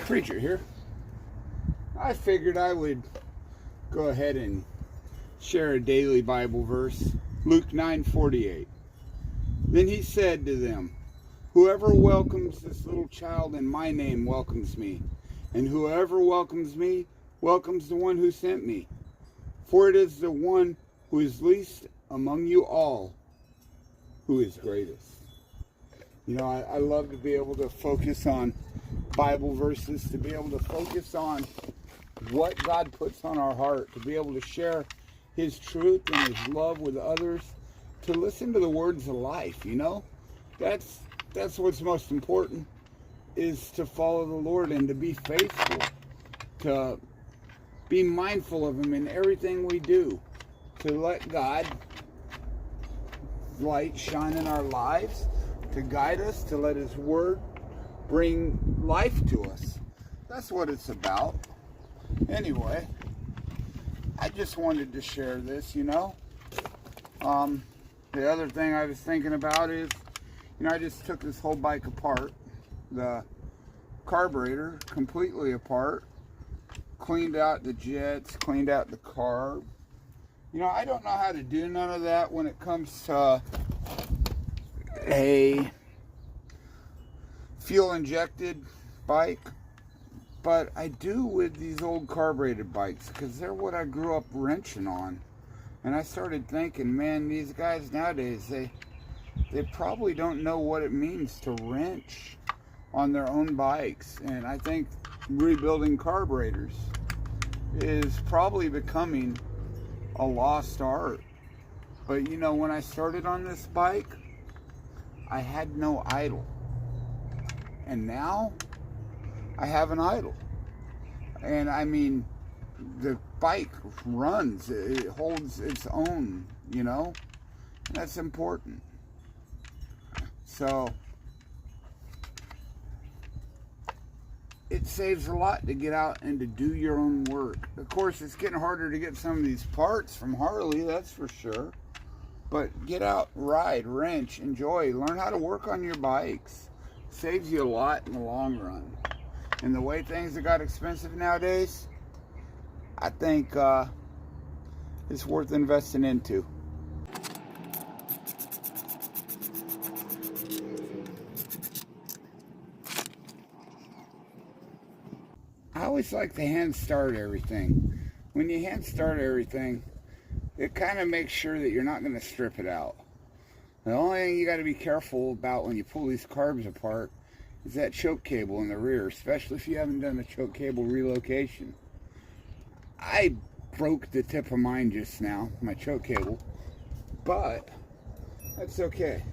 Preacher here. I figured I would go ahead and share a daily Bible verse, Luke 9:48. Then he said to them, "Whoever welcomes this little child in my name welcomes me, and whoever welcomes me welcomes the one who sent me. For it is the one who is least among you all who is greatest." You know, I love to be able to focus on Bible verses, to be able to focus on what God puts on our heart, to be able to share His truth and His love with others, to listen to the words of life. You know, that's what's most important, is to follow the Lord and to be faithful, to be mindful of Him in everything we do, to let God's light shine in our lives, to guide us, to let His Word bring life to us. That's what it's about. Anyway, I just wanted to share this, you know. The other thing I was thinking about is, you know, I just took this whole bike apart, the carburetor completely apart, cleaned out the jets, cleaned out the carb. You know, I don't know how to do none of that when it comes to a fuel injected bike, but I do with these old carbureted bikes, because they're what I grew up wrenching on. And I started thinking, man, these guys nowadays, they probably don't know what it means to wrench on their own bikes. And I think rebuilding carburetors is probably becoming a lost art. But you know, when I started on this bike, I had no idle. And now I have an idle. And I mean, the bike runs, it holds its own, you know, and that's important. So it saves a lot to get out and to do your own work. Of course, it's getting harder to get some of these parts from Harley, that's for sure. But get out, ride, wrench, enjoy, learn how to work on your bikes. Saves you a lot in the long run. And the way things have got expensive nowadays, I think it's worth investing into. I always like to hand start everything. When you hand start everything, it kind of makes sure that you're not going to strip it out. The only thing you got to be careful about when you pull these carbs apart is that choke cable in the rear, especially if you haven't done a choke cable relocation. I broke the tip of mine just now, my choke cable, but that's okay.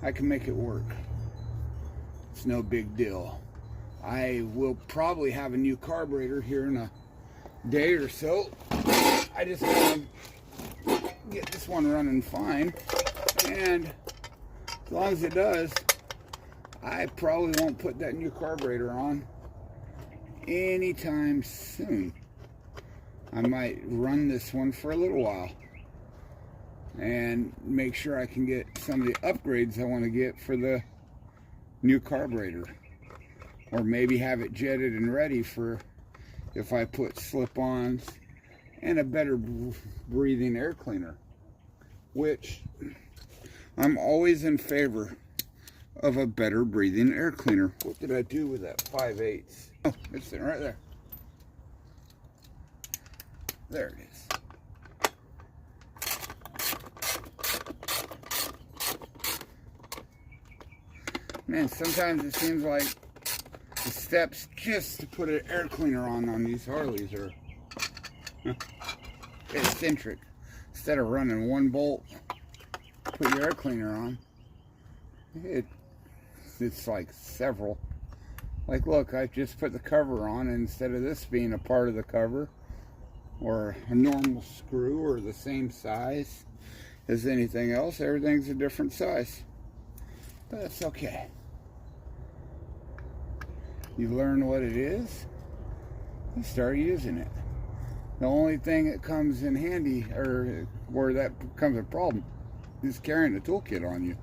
I can make it work. It's no big deal. I will probably have a new carburetor here in a day or so. I just want to get this one running fine. And as long as it does, I probably won't put that new carburetor on anytime soon. I might run this one for a little while and make sure I can get some of the upgrades I want to get for the new carburetor. Or maybe have it jetted and ready for if I put slip-ons and a better breathing air cleaner, which I'm always in favor of a better breathing air cleaner. What did I do with that 5/8? Oh, it's sitting right there. There it is. Man, sometimes it seems like the steps just to put an air cleaner on these Harleys are eccentric. Instead of running one bolt, put your air cleaner on. It's like several. Like, look, I just put the cover on, and instead of this being a part of the cover, or a normal screw or the same size as anything else. Everything's a different size, but that's okay. You learn what it is and start using it. The only thing that comes in handy, or where that becomes a problem, is carrying a toolkit on you.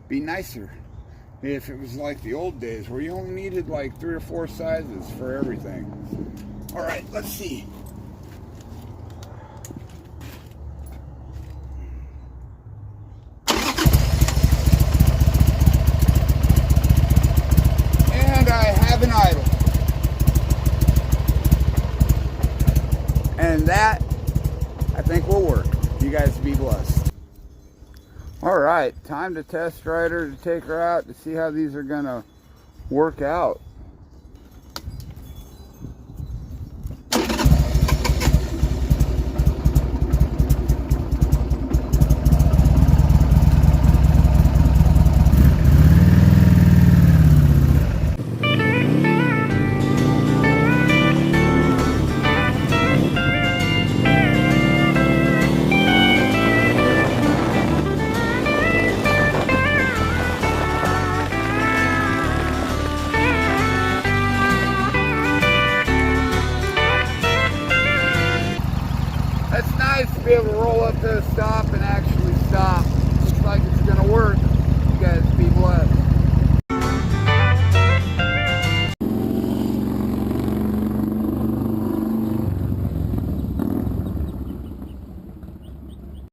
Be nicer if it was like the old days where you only needed like 3 or 4 sizes for everything. All right, let's see. And I have an idle. And that, I think, will work. You guys be blessed. All right, time to test ride her, to take her out to see how these are gonna work out. It's nice to be able to roll up to a stop